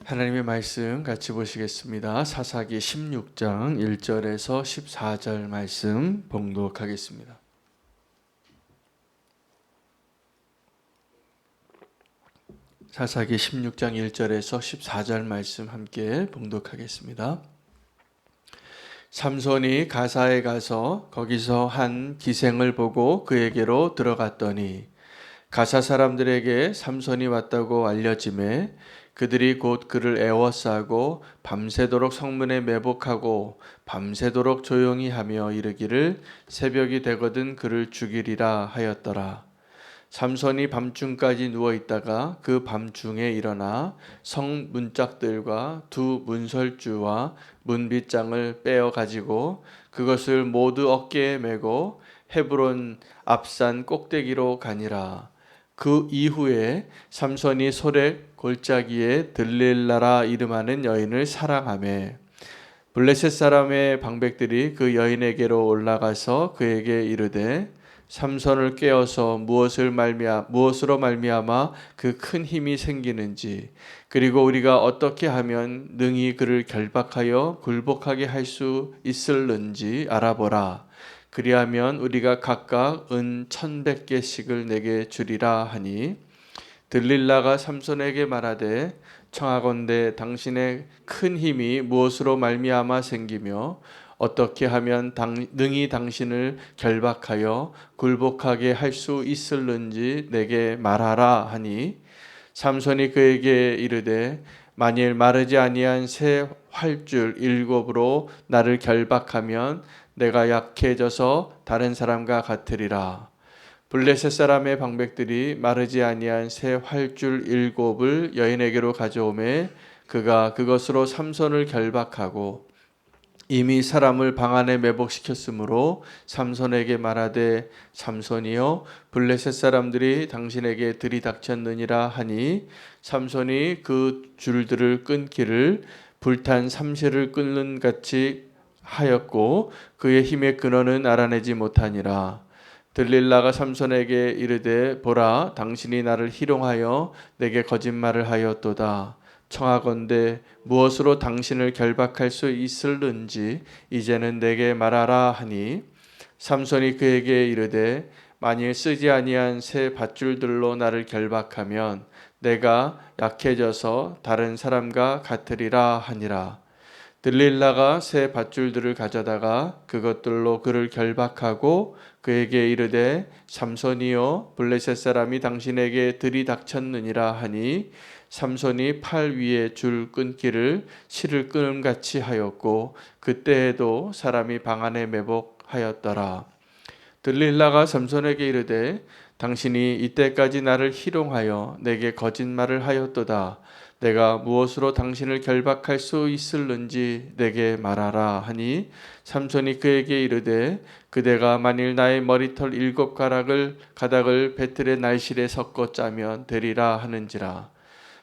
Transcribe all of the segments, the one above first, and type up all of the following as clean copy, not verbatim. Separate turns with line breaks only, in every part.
하나님의 말씀 같이 보시겠습니다. 사사기 16장 1절에서 14절 말씀 봉독하겠습니다. 사사기 16장 1절에서 14절 말씀 함께 봉독하겠습니다. 삼손이 가사에 가서 거기서 한 기생을 보고 그에게로 들어갔더니 가사 사람들에게 삼손이 왔다고 알려지매 그들이 곧 그를 애워싸고 밤새도록 성문에 매복하고 밤새도록 조용히 하며 이르기를 새벽이 되거든 그를 죽이리라 하였더라. 삼손이 밤중까지 누워있다가 그 밤중에 일어나 성 문짝들과 두 문설주와 문빗장을 빼어 가지고 그것을 모두 어깨에 메고 헤브론 앞산 꼭대기로 가니라. 그 이후에 삼손이 소렉 골짜기에 들릴라라 이름하는 여인을 사랑하며 블레셋 사람의 방백들이 그 여인에게로 올라가서 그에게 이르되 삼손을 깨어서 무엇으로 말미암아 그 큰 힘이 생기는지 그리고 우리가 어떻게 하면 능히 그를 결박하여 굴복하게 할 수 있을는지 알아보라. 그리하면 우리가 각각 은 1,100개씩을 내게 주리라 하니 들릴라가 삼손에게 말하되 청하건대 당신의 큰 힘이 무엇으로 말미암아 생기며 어떻게 하면 능히 당신을 결박하여 굴복하게 할 수 있을는지 내게 말하라 하니 삼손이 그에게 이르되 만일 마르지 아니한 새 활줄 7으로 나를 결박하면 내가 약해져서 다른 사람과 같으리라. 블레셋 사람의 방백들이 마르지 아니한 새 활줄 7을 여인에게로 가져오매 그가 그것으로 삼손을 결박하고 이미 사람을 방 안에 매복시켰으므로 삼손에게 말하되 삼손이여 블레셋 사람들이 당신에게 들이닥쳤느니라 하니 삼손이 그 줄들을 끊기를 불탄 삼시를 끊는 같이 하였고 그의 힘의 근원은 알아내지 못하니라. 들릴라가 삼손에게 이르되 보라 당신이 나를 희롱하여 내게 거짓말을 하였도다. 청하건대 무엇으로 당신을 결박할 수 있을는지 이제는 내게 말하라 하니 삼손이 그에게 이르되 만일 쓰지 아니한 새 밧줄들로 나를 결박하면 내가 약해져서 다른 사람과 같으리라 하니라. 들릴라가 새 밧줄들을 가져다가 그것들로 그를 결박하고 그에게 이르되 삼손이여 블레셋 사람이 당신에게 들이닥쳤느니라 하니 삼손이 팔 위에 줄 끊기를 실을 끊음같이 하였고 그때에도 사람이 방 안에 매복하였더라. 들릴라가 삼손에게 이르되 당신이 이때까지 나를 희롱하여 내게 거짓말을 하였도다. 내가 무엇으로 당신을 결박할 수 있을는지 내게 말하라 하니 삼손이 그에게 이르되 그대가 만일 나의 머리털 7가닥을 베틀의 날실에 섞어 짜면 되리라 하는지라.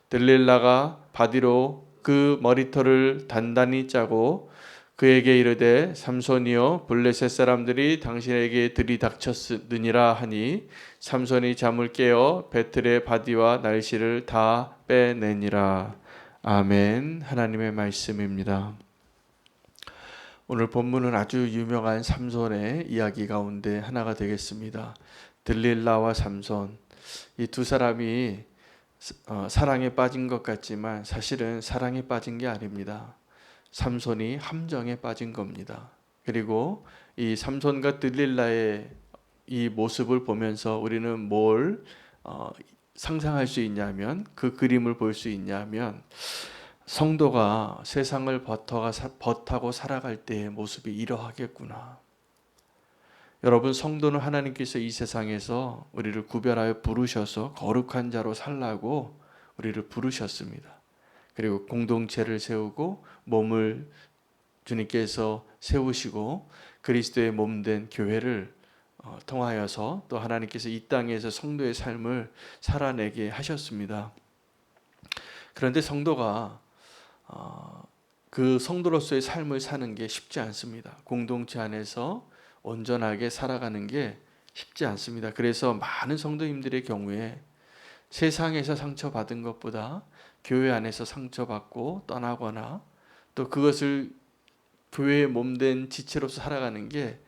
들릴라가 바디로 그 머리털을 단단히 짜고 그에게 이르되 삼손이여 블레셋 사람들이 당신에게 들이닥쳤느니라 하니 삼손이 잠을 깨어 베틀의 바디와 날씨를 다 빼내니라. 아멘. 하나님의 말씀입니다. 오늘 본문은 아주 유명한 삼손의 이야기 가운데 하나가 되겠습니다. 들릴라와 삼손, 이 두 사람이 사랑에 빠진 것 같지만 사실은 사랑에 빠진 게 아닙니다. 삼손이 함정에 빠진 겁니다. 그리고 이 삼손과 들릴라의 이 모습을 보면서 우리는 뭘 상상할 수 있냐면 그 그림을 볼 수 있냐면 성도가 세상을 버타고 살아갈 때의 모습이 이러하겠구나. 여러분, 성도는 하나님께서 이 세상에서 우리를 구별하여 부르셔서 거룩한 자로 살라고 우리를 부르셨습니다. 그리고 공동체를 세우고 몸을 주님께서 세우시고 그리스도의 몸된 교회를 통하여서 또 하나님께서 이 땅에서 성도의 삶을 살아내게 하셨습니다. 그런데 성도가 그 성도로서의 삶을 사는 게 쉽지 않습니다. 공동체 안에서 온전하게 살아가는 게 쉽지 않습니다. 그래서 많은 성도님들의 경우에 세상에서 상처받은 것보다 교회 안에서 상처받고 떠나거나 또 그것을 교회의 몸된 지체로서 살아가는 게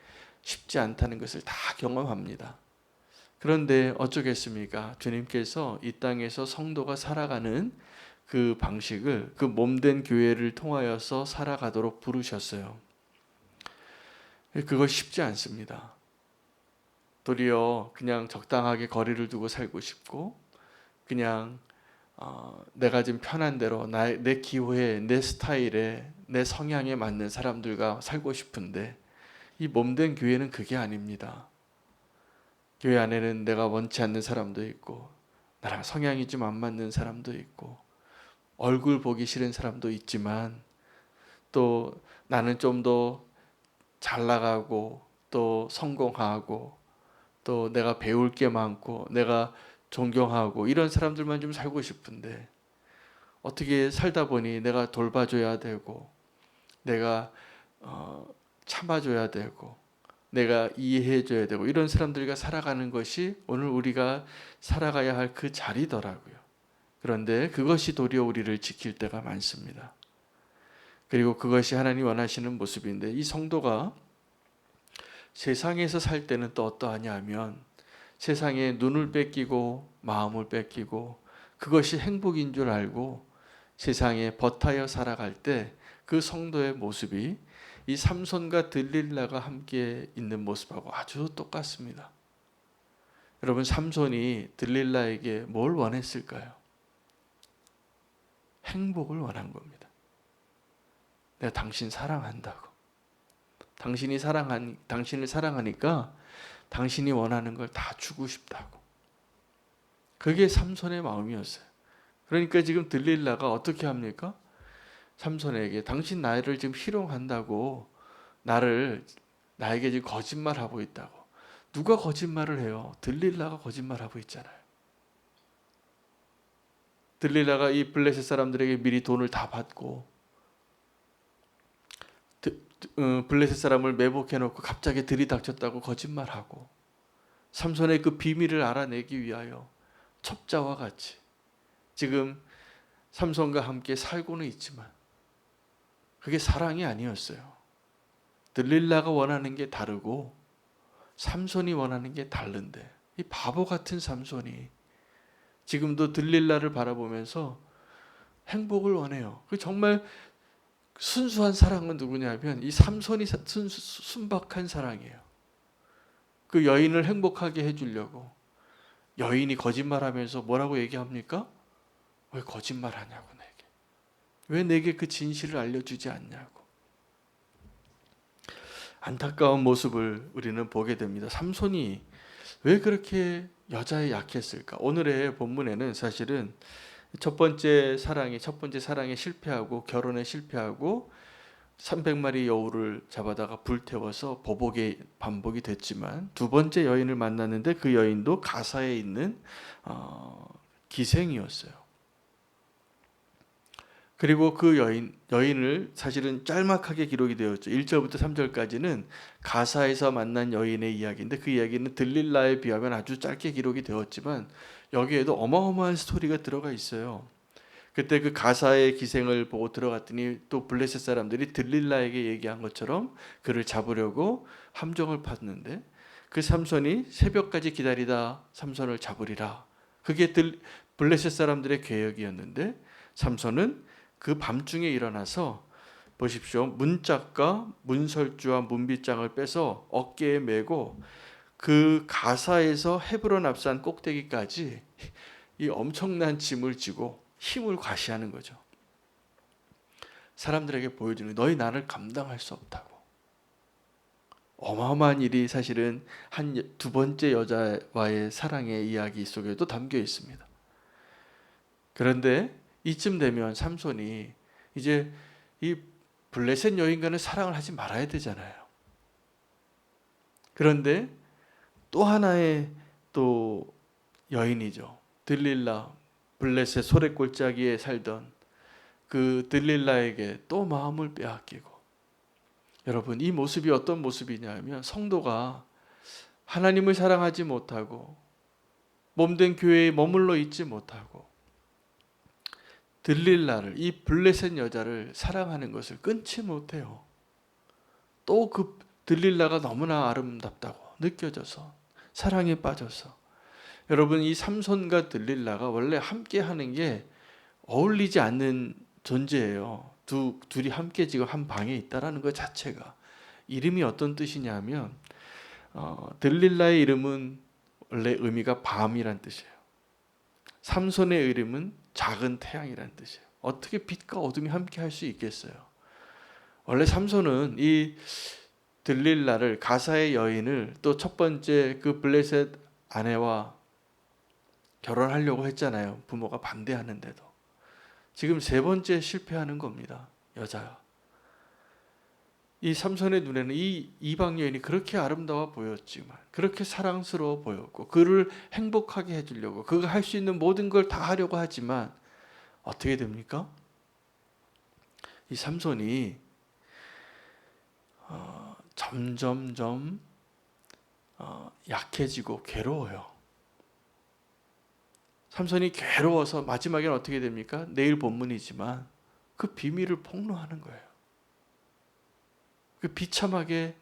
쉽지 않다는 것을 다 경험합니다. 그런데 어쩌겠습니까? 주님께서 이 땅에서 성도가 살아가는 그 방식을 그 몸된 교회를 통하여서 살아가도록 부르셨어요. 그거 쉽지 않습니다. 도리어 그냥 적당하게 거리를 두고 살고 싶고 그냥 내가 좀 편한 대로 내 기호에 내 스타일에 내 성향에 맞는 사람들과 살고 싶은데 이 몸된 교회는 그게 아닙니다. 교회 안에는 내가 원치 않는 사람도 있고 나랑 성향이 좀 안 맞는 사람도 있고 얼굴 보기 싫은 사람도 있지만 또 나는 좀 더 잘 나가고 또 성공하고 또 내가 배울 게 많고 내가 존경하고 이런 사람들만 좀 살고 싶은데 어떻게 살다 보니 내가 돌봐줘야 되고 내가 참아줘야 되고 내가 이해해줘야 되고 이런 사람들과 살아가는 것이 오늘 우리가 살아가야 할 그 자리더라고요. 그런데 그것이 도리어 우리를 지킬 때가 많습니다. 그리고 그것이 하나님 원하시는 모습인데 이 성도가 세상에서 살 때는 또 어떠하냐 하면 세상에 눈을 뺏기고 마음을 뺏기고 그것이 행복인 줄 알고 세상에 버타여 살아갈 때 그 성도의 모습이 이 삼손과 들릴라가 함께 있는 모습하고 아주 똑같습니다. 여러분 삼손이 들릴라에게 뭘 원했을까요? 행복을 원한 겁니다. 내가 당신 사랑한다고. 당신을 사랑하니까 당신이 원하는 걸 다 주고 싶다고. 그게 삼손의 마음이었어요. 그러니까 지금 들릴라가 어떻게 합니까? 삼손에게 당신 나를 지금 희롱한다고 나에게 지금 거짓말하고 있다고. 누가 거짓말을 해요? 들릴라가 거짓말하고 있잖아요. 들릴라가 이 블레셋 사람들에게 미리 돈을 다 받고 블레셋 사람을 매복해놓고 갑자기 들이닥쳤다고 거짓말하고 삼손의 그 비밀을 알아내기 위하여 첩자와 같이 지금 삼손과 함께 살고는 있지만 그게 사랑이 아니었어요. 들릴라가 원하는 게 다르고 삼손이 원하는 게 다른데 이 바보 같은 삼손이 지금도 들릴라를 바라보면서 행복을 원해요. 그 정말 순수한 사랑은 누구냐면 이 삼손이 순박한 사랑이에요. 그 여인을 행복하게 해주려고 여인이 거짓말하면서 뭐라고 얘기합니까? 왜 거짓말하냐고 내게. 왜 내게 그 진실을 알려주지 않냐고. 안타까운 모습을 우리는 보게 됩니다. 삼손이 왜 그렇게 여자에 약했을까? 오늘의 본문에는 사실은 첫 번째 사랑에 실패하고 결혼에 실패하고 300마리 여우를 잡아다가 불태워서 보복이 반복이 됐지만 두 번째 여인을 만났는데 그 여인도 가사에 있는 기생이었어요. 그리고 그 여인을 사실은 짤막하게 기록이 되었죠. 1절부터 3절까지는 가사에서 만난 여인의 이야기인데 그 이야기는 들릴라에 비하면 아주 짧게 기록이 되었지만 여기에도 어마어마한 스토리가 들어가 있어요. 그때 그 가사의 기생을 보고 들어갔더니 또 블레셋 사람들이 들릴라에게 얘기한 것처럼 그를 잡으려고 함정을 팠는데 그 삼손이 새벽까지 기다리다 삼손을 잡으리라. 그게 블레셋 사람들의 계획이었는데 삼손은 그 밤중에 일어나서 보십시오. 문짝과 문설주와 문빗장을 빼서 어깨에 메고 그 가사에서 헤브론 앞산 꼭대기까지 이 엄청난 짐을 지고 힘을 과시하는 거죠. 사람들에게 보여주는 너희 나를 감당할 수 없다고. 어마어마한 일이 사실은 두 번째 여자와의 사랑의 이야기 속에도 담겨 있습니다. 그런데 이쯤 되면 삼손이 이제 이 블레셋 여인과는 사랑을 하지 말아야 되잖아요. 그런데 또 하나의 또 여인이죠. 들릴라, 블레셋 소래골짜기에 살던 그 들릴라에게 또 마음을 빼앗기고. 여러분, 이 모습이 어떤 모습이냐 하면 성도가 하나님을 사랑하지 못하고 몸된 교회에 머물러 있지 못하고 들릴라를, 이 블레셋 여자를 사랑하는 것을 끊지 못해요. 또 그 들릴라가 너무나 아름답다고 느껴져서 사랑에 빠져서. 여러분, 이 삼손과 들릴라가 원래 함께 하는 게 어울리지 않는 존재예요. 둘이 함께 지금 한 방에 있다라는 것 자체가. 이름이 어떤 뜻이냐면 들릴라의 이름은 원래 의미가 밤이란 뜻이에요. 삼손의 이름은 작은 태양이란 뜻이에요. 어떻게 빛과 어둠이 함께 할 수 있겠어요? 원래 삼손은 이 들릴라를, 가사의 여인을, 또 첫 번째 그 블레셋 아내와 결혼하려고 했잖아요. 부모가 반대하는데도. 지금 세 번째 실패하는 겁니다. 여자가. 이 삼손의 눈에는 이 이방 여인이 그렇게 아름다워 보였지만, 그렇게 사랑스러워 보였고, 그를 행복하게 해주려고, 그가 할 수 있는 모든 걸 다 하려고 하지만 어떻게 됩니까? 이 삼손이 점점점 약해지고 괴로워요. 삼손이 괴로워서 마지막에는 어떻게 됩니까? 내일 본문이지만 그 비밀을 폭로하는 거예요. 그 비참하게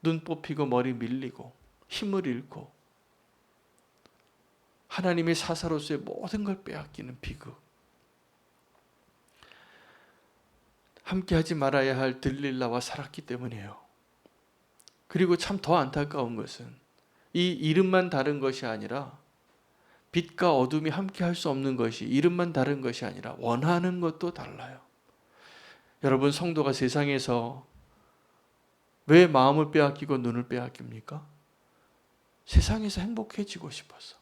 눈 뽑히고 머리 밀리고 힘을 잃고 하나님의 사사로서의 모든 걸 빼앗기는 비극. 함께하지 말아야 할 들릴라와 살았기 때문이에요. 그리고 참 더 안타까운 것은 이 이름만 다른 것이 아니라, 빛과 어둠이 함께할 수 없는 것이 이름만 다른 것이 아니라 원하는 것도 달라요. 여러분, 성도가 세상에서 왜 마음을 빼앗기고 눈을 빼앗깁니까? 세상에서 행복해지고 싶어서.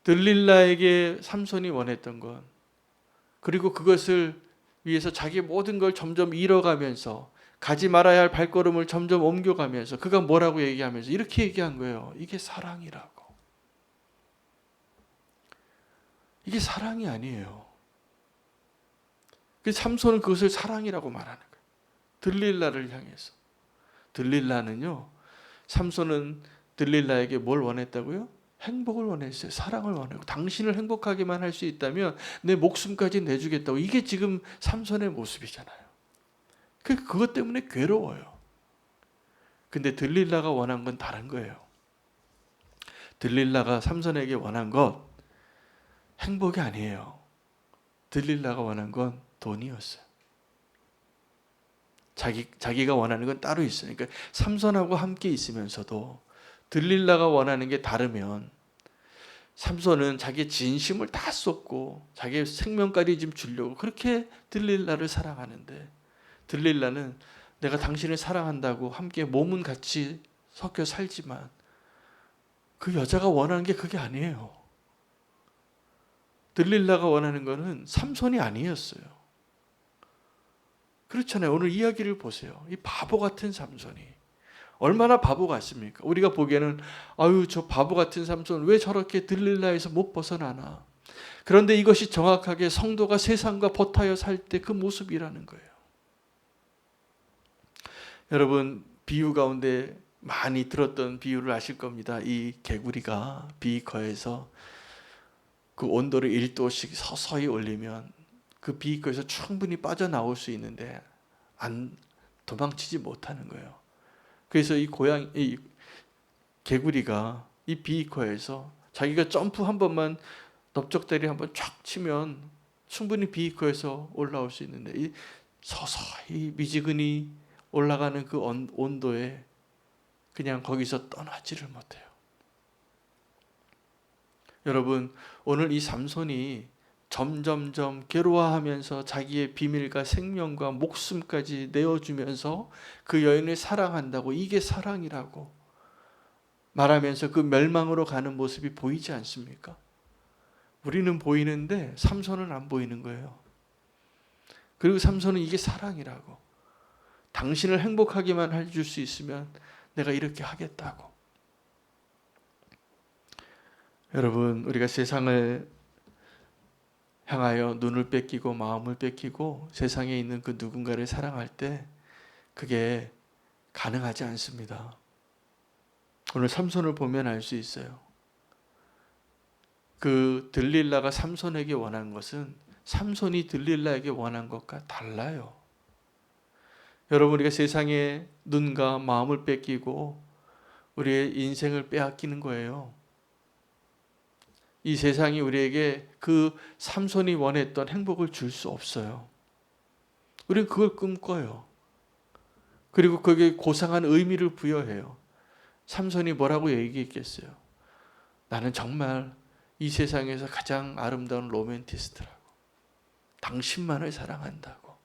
들릴라에게 삼손이 원했던 건, 그리고 그것을 위해서 자기 모든 걸 점점 잃어가면서 가지 말아야 할 발걸음을 점점 옮겨가면서 그가 뭐라고 얘기하면서 이렇게 얘기한 거예요. 이게 사랑이라고. 이게 사랑이 아니에요. 그래서 삼손은 그것을 사랑이라고 말하는 거예요. 들릴라를 향해서. 들릴라는요, 삼손은 들릴라에게 뭘 원했다고요? 행복을 원했어요. 사랑을 원하고, 당신을 행복하게만 할 수 있다면 내 목숨까지 내주겠다고. 이게 지금 삼손의 모습이잖아요. 그것 때문에 괴로워요. 근데 들릴라가 원한 건 다른 거예요. 들릴라가 삼손에게 원한 것, 행복이 아니에요. 들릴라가 원한 건 돈이었어요. 자기가 원하는 건 따로 있어요. 그러니까 삼손하고 함께 있으면서도 들릴라가 원하는 게 다르면, 삼손은 자기의 진심을 다 쏟고 자기의 생명까지 좀 주려고 그렇게 들릴라를 사랑하는데, 들릴라는 내가 당신을 사랑한다고 함께 몸은 같이 섞여 살지만 그 여자가 원하는 게 그게 아니에요. 들릴라가 원하는 거는 삼손이 아니었어요. 그렇잖아요. 오늘 이야기를 보세요. 이 바보 같은 삼손이 얼마나 바보 같습니까? 우리가 보기에는 아유, 저 바보 같은 삼손 왜 저렇게 들릴라에서 못 벗어나나. 그런데 이것이 정확하게 성도가 세상과 버타여 살 때 그 모습이라는 거예요. 여러분, 비유 가운데 많이 들었던 비유를 아실 겁니다. 이 개구리가 비거에서 그 온도를 1도씩 서서히 올리면 그 비거에서 충분히 빠져나올 수 있는데 안 도망치지 못하는 거예요. 그래서 이 개구리가 이 비거에서 자기가 점프 한 번만, 넓적다리 한 번 쫙 치면 충분히 비거에서 올라올 수 있는데, 이 서서히 미지근히 올라가는 그 온도에 그냥 거기서 떠나지를 못해요. 여러분, 오늘 이 삼손이 점점점 괴로워하면서 자기의 비밀과 생명과 목숨까지 내어주면서 그 여인을 사랑한다고, 이게 사랑이라고 말하면서 그 멸망으로 가는 모습이 보이지 않습니까? 우리는 보이는데 삼손은 안 보이는 거예요. 그리고 삼손은 이게 사랑이라고, 당신을 행복하게만 해줄 수 있으면 내가 이렇게 하겠다고. 여러분, 우리가 세상을 향하여 눈을 뺏기고 마음을 뺏기고 세상에 있는 그 누군가를 사랑할 때 그게 가능하지 않습니다. 오늘 삼손을 보면 알 수 있어요. 그 들릴라가 삼손에게 원한 것은 삼손이 들릴라에게 원한 것과 달라요. 여러분, 우리가 세상에 눈과 마음을 뺏기고 우리의 인생을 빼앗기는 거예요. 이 세상이 우리에게 그 삼손이 원했던 행복을 줄 수 없어요. 우리는 그걸 꿈꿔요. 그리고 그게 고상한 의미를 부여해요. 삼손이 뭐라고 얘기했겠어요? 나는 정말 이 세상에서 가장 아름다운 로맨티스트라고. 당신만을 사랑한다고.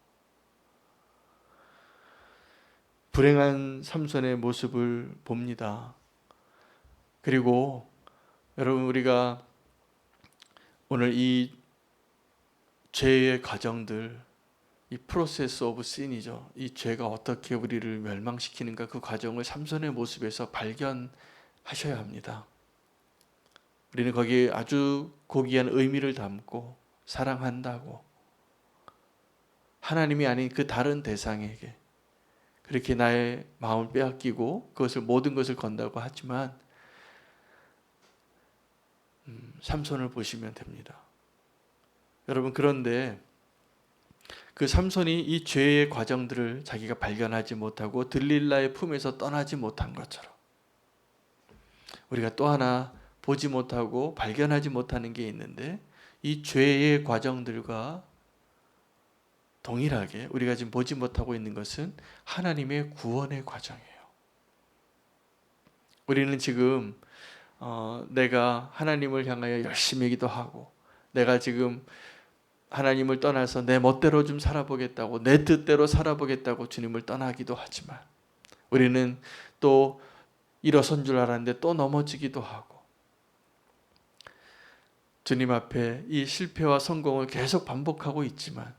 불행한 삼손의 모습을 봅니다. 그리고 여러분, 우리가 오늘 이 죄의 과정들, 이 프로세스 오브 신이죠. 이 죄가 어떻게 우리를 멸망시키는가, 그 과정을 삼손의 모습에서 발견하셔야 합니다. 우리는 거기에 아주 고귀한 의미를 담고 사랑한다고, 하나님이 아닌 그 다른 대상에게 그렇게 나의 마음을 빼앗기고 그것을 모든 것을 건다고 하지만 삼손을 보시면 됩니다. 여러분, 그런데 그 삼손이 이 죄의 과정들을 자기가 발견하지 못하고 들릴라의 품에서 떠나지 못한 것처럼 우리가 또 하나 보지 못하고 발견하지 못하는 게 있는데, 이 죄의 과정들과 동일하게 우리가 지금 보지 못하고 있는 것은 하나님의 구원의 과정이에요. 우리는 지금 내가 하나님을 향하여 열심히 기도하고, 내가 지금 하나님을 떠나서 내 멋대로 좀 살아보겠다고, 내 뜻대로 살아보겠다고 주님을 떠나기도 하지만, 우리는 또 일어선 줄 알았는데 또 넘어지기도 하고, 주님 앞에 이 실패와 성공을 계속 반복하고 있지만,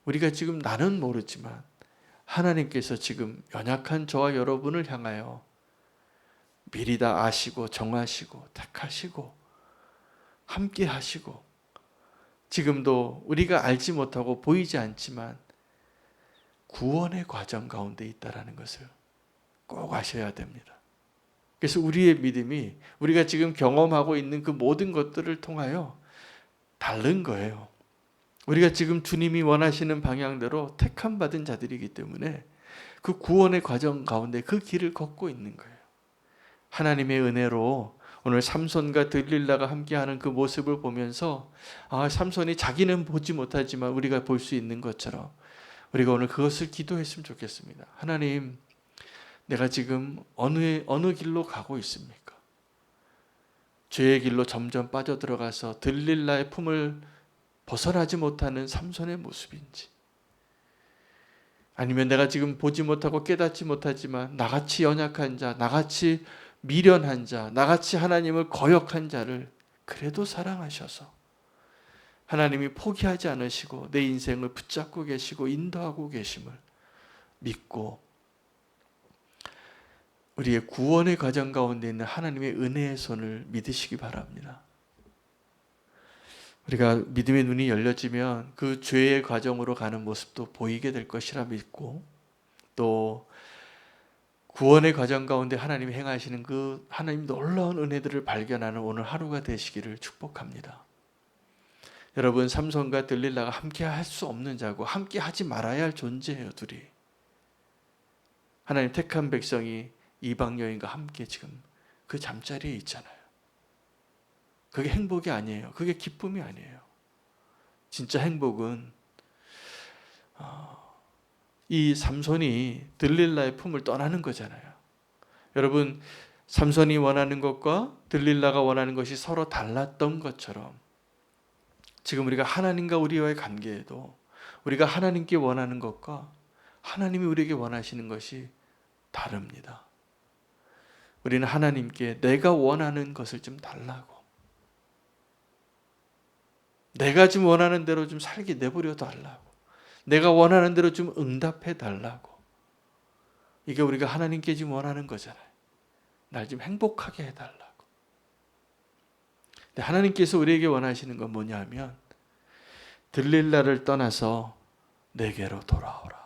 우리가 지금 나는 모르지만 하나님께서 지금 연약한 저와 여러분을 향하여 미리 다 아시고 정하시고 택하시고 함께 하시고, 지금도 우리가 알지 못하고 보이지 않지만 구원의 과정 가운데 있다는 것을 꼭 아셔야 됩니다. 그래서 우리의 믿음이 우리가 지금 경험하고 있는 그 모든 것들을 통하여 다른 거예요. 우리가 지금 주님이 원하시는 방향대로 택함 받은 자들이기 때문에 그 구원의 과정 가운데 그 길을 걷고 있는 거예요. 하나님의 은혜로 오늘 삼손과 들릴라가 함께하는 그 모습을 보면서, 삼손이 자기는 보지 못하지만 우리가 볼 수 있는 것처럼 우리가 오늘 그것을 기도했으면 좋겠습니다. 하나님, 내가 지금 어느 길로 가고 있습니까? 죄의 길로 점점 빠져들어가서 들릴라의 품을 벗어나지 못하는 삼손의 모습인지, 아니면 내가 지금 보지 못하고 깨닫지 못하지만 나같이 연약한 자, 나같이 미련한 자, 나같이 하나님을 거역한 자를 그래도 사랑하셔서 하나님이 포기하지 않으시고 내 인생을 붙잡고 계시고 인도하고 계심을 믿고, 우리의 구원의 과정 가운데 있는 하나님의 은혜의 손을 믿으시기 바랍니다. 우리가 믿음의 눈이 열려지면 그 죄의 과정으로 가는 모습도 보이게 될 것이라 믿고, 또 구원의 과정 가운데 하나님이 행하시는 그 하나님 놀라운 은혜들을 발견하는 오늘 하루가 되시기를 축복합니다. 여러분, 삼손과 들릴라가 함께 할 수 없는 자고 함께 하지 말아야 할 존재예요. 둘이 하나님 택한 백성이 이방 여인과 함께 지금 그 잠자리에 있잖아요. 그게 행복이 아니에요. 그게 기쁨이 아니에요. 진짜 행복은 이 삼손이 들릴라의 품을 떠나는 거잖아요. 여러분, 삼손이 원하는 것과 들릴라가 원하는 것이 서로 달랐던 것처럼 지금 우리가 하나님과 우리와의 관계에도 우리가 하나님께 원하는 것과 하나님이 우리에게 원하시는 것이 다릅니다. 우리는 하나님께 내가 원하는 것을 좀 달라고, 내가 지금 원하는 대로 좀 살게 내버려 달라고, 내가 원하는 대로 좀 응답해 달라고, 이게 우리가 하나님께 지금 원하는 거잖아요. 날 좀 행복하게 해달라고. 근데 하나님께서 우리에게 원하시는 건 뭐냐면, 들릴라를 떠나서 내게로 돌아오라.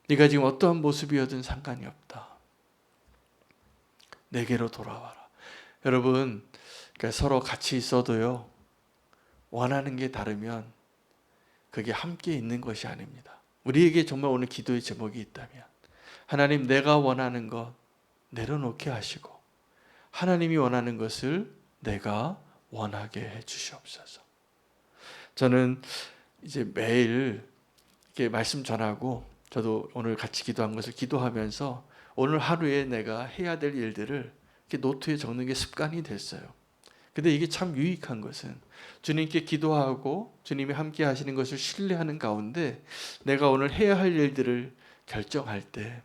네가 지금 어떠한 모습이어든 상관이 없다. 내게로 돌아와라. 여러분, 그러니까 서로 같이 있어도요, 원하는 게 다르면 그게 함께 있는 것이 아닙니다. 우리에게 정말 오늘 기도의 제목이 있다면, 하나님, 내가 원하는 것 내려놓게 하시고 하나님이 원하는 것을 내가 원하게 해 주시옵소서. 저는 이제 매일 이렇게 말씀 전하고, 저도 오늘 같이 기도한 것을 기도하면서 오늘 하루에 내가 해야 될 일들을 이렇게 노트에 적는 게 습관이 됐어요. 근데 이게 참 유익한 것은 주님께 기도하고 주님이 함께 하시는 것을 신뢰하는 가운데 내가 오늘 해야 할 일들을 결정할 때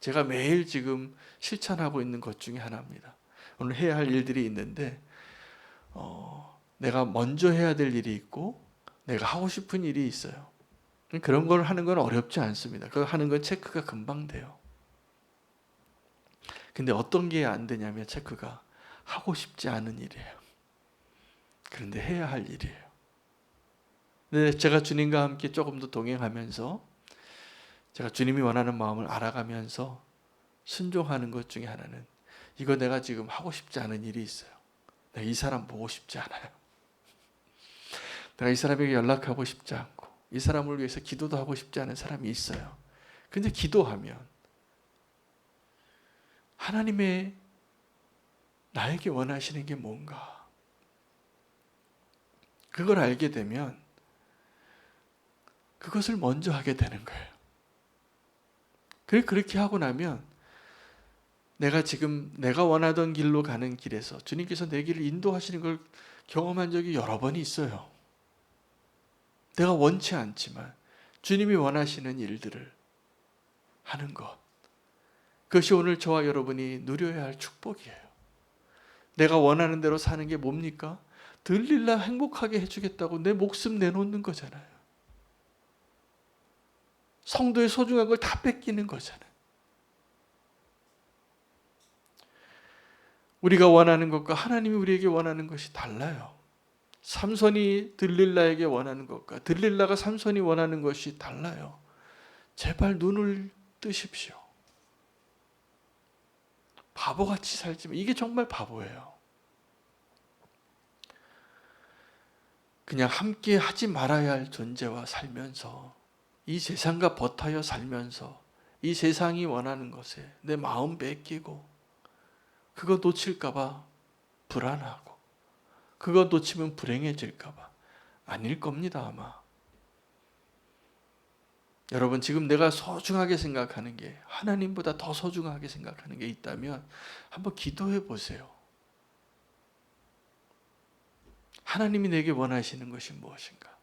제가 매일 지금 실천하고 있는 것 중에 하나입니다. 오늘 해야 할 일들이 있는데 내가 먼저 해야 될 일이 있고 내가 하고 싶은 일이 있어요. 그런 걸 하는 건 어렵지 않습니다. 그거 하는 건 체크가 금방 돼요. 근데 어떤 게 안 되냐면 체크가 하고 싶지 않은 일이에요. 그런데 해야 할 일이에요. 근데 제가 주님과 함께 조금 더 동행하면서 제가 주님이 원하는 마음을 알아가면서 순종하는 것 중에 하나는, 이거 내가 지금 하고 싶지 않은 일이 있어요. 내가 이 사람 보고 싶지 않아요. 내가 이 사람에게 연락하고 싶지 않고 이 사람을 위해서 기도도 하고 싶지 않은 사람이 있어요. 근데 기도하면 하나님의 나에게 원하시는 게 뭔가, 그걸 알게 되면 그것을 먼저 하게 되는 거예요. 그렇게 하고 나면 내가 원하던 길로 가는 길에서 주님께서 내 길을 인도하시는 걸 경험한 적이 여러 번이 있어요. 내가 원치 않지만 주님이 원하시는 일들을 하는 것, 그것이 오늘 저와 여러분이 누려야 할 축복이에요. 내가 원하는 대로 사는 게 뭡니까? 들릴라 행복하게 해주겠다고 내 목숨 내놓는 거잖아요. 성도의 소중한 걸 다 뺏기는 거잖아요. 우리가 원하는 것과 하나님이 우리에게 원하는 것이 달라요. 삼손이 들릴라에게 원하는 것과 들릴라가 삼손이 원하는 것이 달라요. 제발 눈을 뜨십시오. 바보같이 살지만 이게 정말 바보예요. 그냥 함께 하지 말아야 할 존재와 살면서, 이 세상과 버타여 살면서 이 세상이 원하는 것에 내 마음 뺏기고 그거 놓칠까 봐 불안하고 그거 놓치면 불행해질까 봐, 아닐 겁니다 아마. 여러분, 지금 내가 소중하게 생각하는 게, 하나님보다 더 소중하게 생각하는 게 있다면 한번 기도해 보세요. 하나님이 내게 원하시는 것이 무엇인가?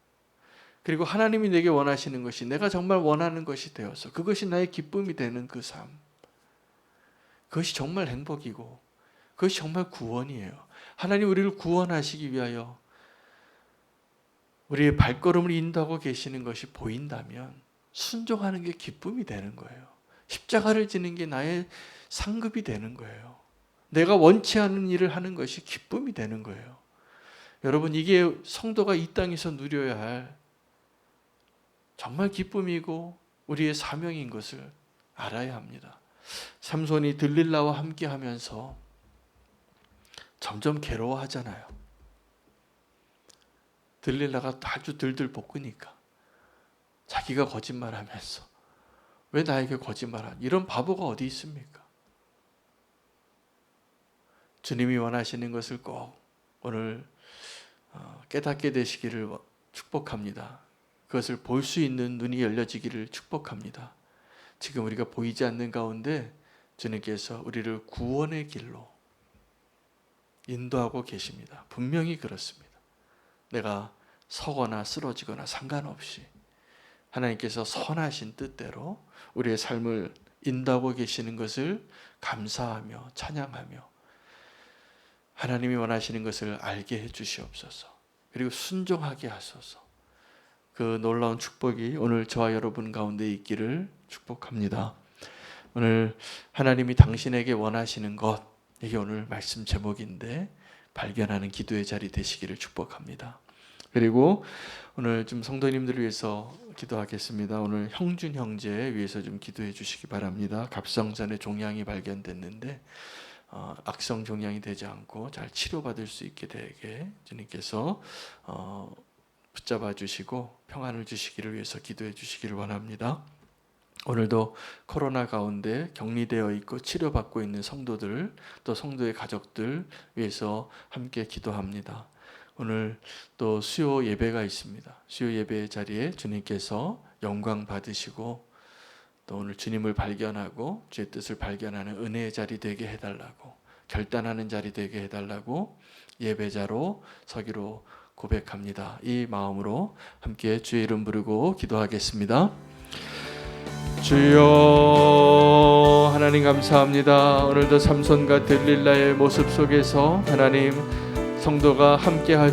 그리고 하나님이 내게 원하시는 것이 내가 정말 원하는 것이 되어서 그것이 나의 기쁨이 되는 그 삶, 그것이 정말 행복이고 그것이 정말 구원이에요. 하나님 우리를 구원하시기 위하여 우리의 발걸음을 인도하고 계시는 것이 보인다면 순종하는 게 기쁨이 되는 거예요. 십자가를 지는 게 나의 상급이 되는 거예요. 내가 원치 않은 일을 하는 것이 기쁨이 되는 거예요. 여러분, 이게 성도가 이 땅에서 누려야 할 정말 기쁨이고 우리의 사명인 것을 알아야 합니다. 삼손이 들릴라와 함께 하면서 점점 괴로워하잖아요. 들릴라가 아주 들들 볶으니까 자기가 거짓말하면서, 왜 나에게 거짓말하니? 이런 바보가 어디 있습니까? 주님이 원하시는 것을 꼭 오늘 깨닫게 되시기를 축복합니다. 그것을 볼 수 있는 눈이 열려지기를 축복합니다. 지금 우리가 보이지 않는 가운데 주님께서 우리를 구원의 길로 인도하고 계십니다. 분명히 그렇습니다. 내가 서거나 쓰러지거나 상관없이 하나님께서 선하신 뜻대로 우리의 삶을 인도하고 계시는 것을 감사하며 찬양하며 하나님이 원하시는 것을 알게 해 주시옵소서. 그리고 순종하게 하소서. 그 놀라운 축복이 오늘 저와 여러분 가운데 있기를 축복합니다. 오늘 하나님이 당신에게 원하시는 것, 이게 오늘 말씀 제목인데 발견하는 기도의 자리 되시기를 축복합니다. 그리고 오늘 좀 성도님들을 위해서 기도하겠습니다. 오늘 형준 형제 위해서 좀 기도해 주시기 바랍니다. 갑성산에 종양이 발견됐는데 악성 종양이 되지 않고 잘 치료받을 수 있게 되게 주님께서 붙잡아 주시고 평안을 주시기를 위해서 기도해 주시기를 원합니다. 오늘도 코로나 가운데 격리되어 있고 치료받고 있는 성도들, 또 성도의 가족들 위해서 함께 기도합니다. 오늘 또 수요 예배가 있습니다. 수요 예배 자리에 주님께서 영광 받으시고 또 오늘 주님을 발견하고 주의 뜻을 발견하는 은혜의 자리 되게 해달라고, 결단하는 자리 되게 해달라고 예배자로 서기로 고백합니다. 이 마음으로 함께 주의 이름 부르고 기도하겠습니다. 주여, 하나님 감사합니다. 오늘도 삼손과 들릴라의 모습 속에서 하나님 성도가 함께 할